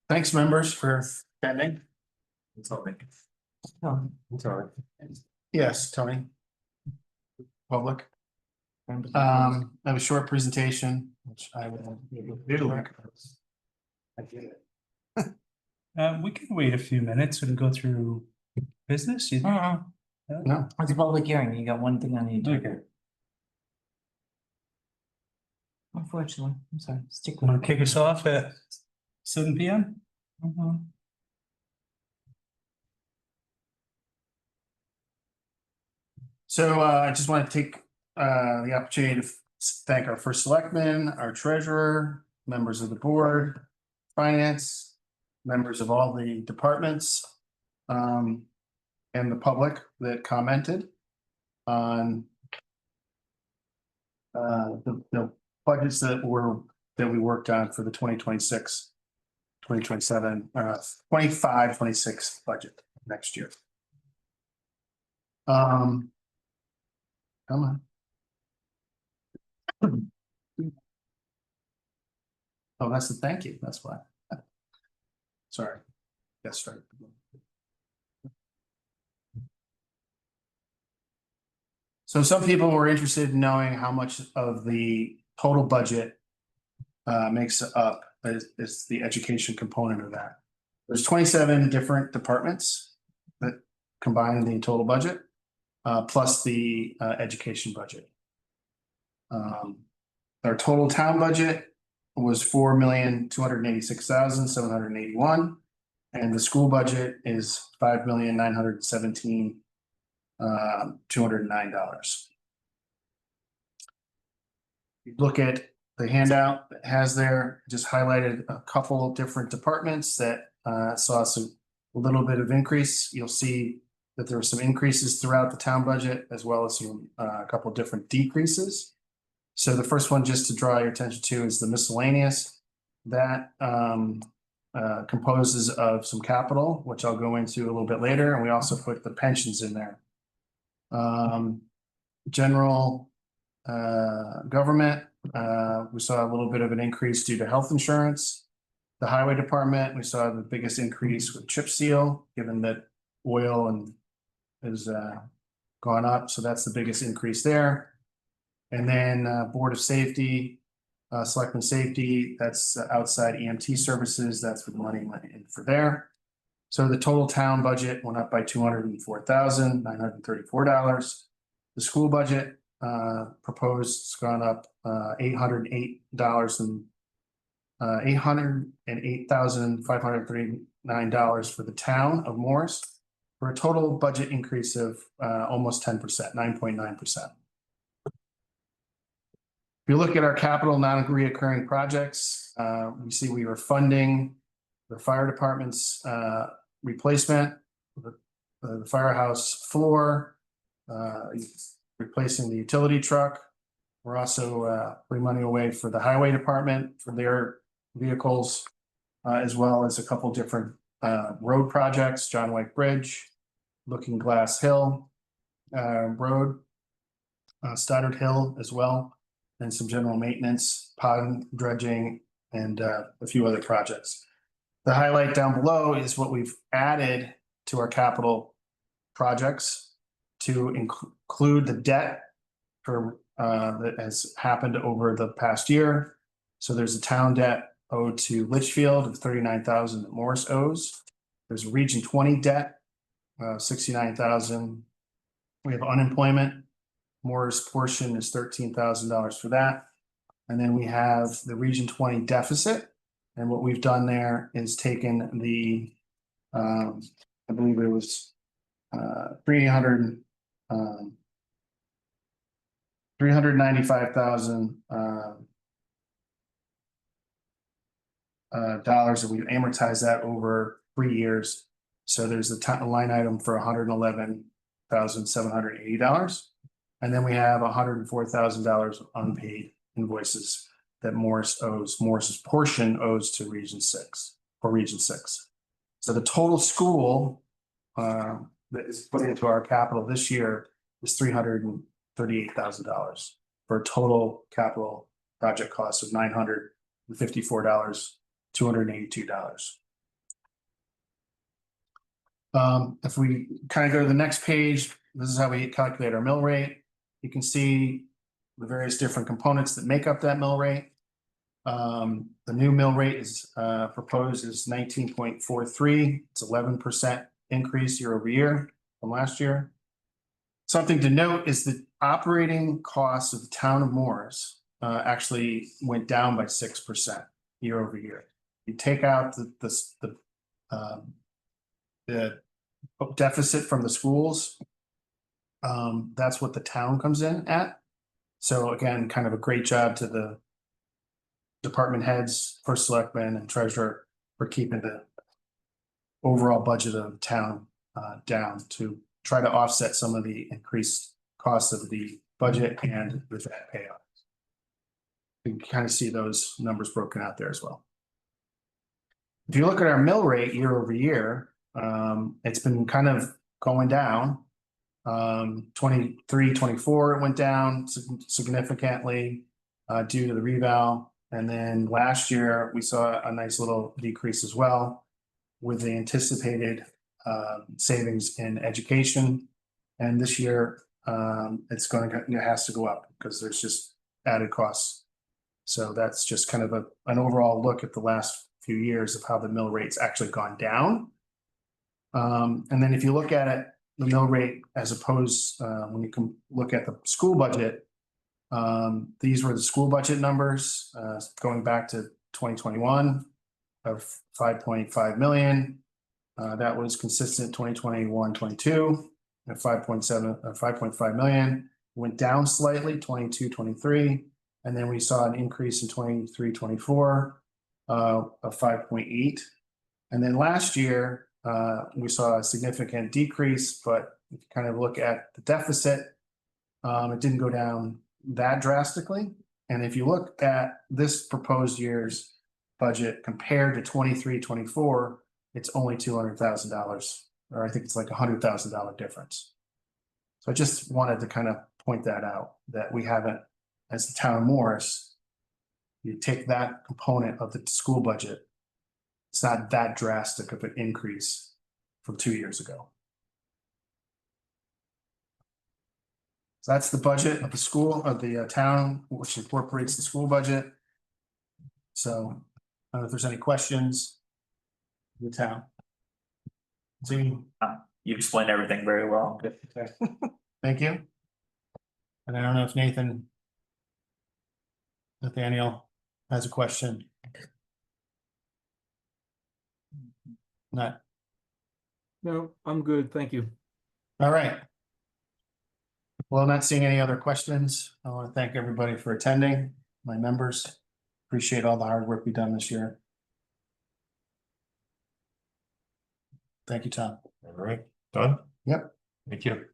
Thanks, members, for attending. It's all me. Oh, It's all right. Yes, Tony. Public. I have a short presentation, which I will do. I did it. We can wait a few minutes and go through business. No, It's a public hearing. You got one thing on the agenda. Okay. Unfortunately, I'm sorry. Stick Want with to kick us off at 7 p.m.? it. so I just want to take the opportunity to thank our first selectman, our treasurer, members of the board, finance, members of all the departments, and the public that commented on the budgets that we worked on for the 2026, 2027, 25, 26 budget next year. Come on. Oh, that's the thank you. That's why. Sorry. Yes, right. So some people were interested in knowing how much of the total budget makes up is the education component of that. There's 27 different departments that combine the total budget, plus the education budget. Our total town budget was $4,286,781, and the school budget is $5,917,209. You look at the handout that has there, just highlighted a couple of different departments that saw a little bit of increase. You'll see that there were some increases throughout the town budget, as well as some a couple of different decreases. So the first one, just to draw your attention to, is the miscellaneous. That composes of some capital, which I'll go into a little bit later, and we also put the pensions in there. General government, we saw a little bit of an increase due to health insurance. The highway department, we saw the biggest increase with chip seal, given that oil and is gone up, so that's the biggest increase there. And then Board of Safety, Selectmen Safety, that's outside EMT services, that's where the money went in for there. So the total town budget went up by $204,934. The school budget proposed has gone up $808,539 for the town of Morris, for a total budget increase of almost 10%, 9.9%. If you look at our capital non-reoccurring projects, we see we were funding the fire department's replacement, the firehouse floor, replacing the utility truck. We're also putting money away for the highway department for their vehicles, as well as a couple different road projects, John White Bridge, Looking Glass Hill Road, Stoddard Hill as well, and some general maintenance, pond dredging, and a few other projects. The highlight down below is what we've added to our capital projects to include the debt for that has happened over the past year. So there's a town debt owed to Litchfield of $39,000 that Morris owes. There's a Region 20 debt, $69,000. We have unemployment. Morris portion is $13,000 for that. And then we have the Region 20 deficit. And what we've done there is taken the, I believe it was $395,000 dollars, and we amortize that over 3 years. So there's a line item for $111,780. And then we have $104,000 of unpaid invoices that Morris owes. Morris's portion owes to Region 6 or Region 6. So the total school that is put into our capital this year is $330,000. $38,000 for a total capital project cost of $954, $282. If we kind of go to the next page, this is how we calculate our mill rate. You can see the various different components that make up that mill rate. The new mill rate is proposed is 19.43. It's 11% increase year over year from last year. Something to note is the operating costs of the town of Morris actually went down by 6% year over year. You take out the deficit from the schools. That's what the town comes in at. So again, kind of a great job to the department heads, first selectman and treasurer for keeping the overall budget of the town down to try to offset some of the increased costs of the budget and with that payoff. You can kind of see those numbers broken out there as well. If you look at our mill rate year over year, it's been kind of going down. 23, 24, it went down significantly due to the reval. And then last year, we saw a nice little decrease as well with the anticipated savings in education. And this year, it's going to, it has to go up because there's just added costs. So that's just kind of an overall look at the last few years of how the mill rate's actually gone down. And then if you look at it, the mill rate as opposed, when you can look at the school budget, these were the school budget numbers going back to 2021 of 5.5 million. That was consistent 2021-22 at 5.5 million. Went down slightly 22-23, and then we saw an increase in 23-24 of 5.8. And then last year we saw a significant decrease, but if you kind of look at the deficit, it didn't go down that drastically. And if you look at this proposed year's budget compared to 23-24, it's only $200,000, or I think it's like $100,000 difference. So I just wanted to kind of point that out, that we haven't, as the town of Morris, you take that component of the school budget, it's not that drastic of an increase from 2 years ago. So that's the budget of the school, of the town, which incorporates the school budget. So I don't know if there's any questions. The town. So You explained everything very well. thank you. And I don't know if Nathaniel has a question. Not. No, I'm good, thank you. All right. Well, not seeing any other questions. I want to thank everybody for attending, my members. Appreciate all the hard work we've done this year. Thank you, Tom. All right, done? Yep. Thank you.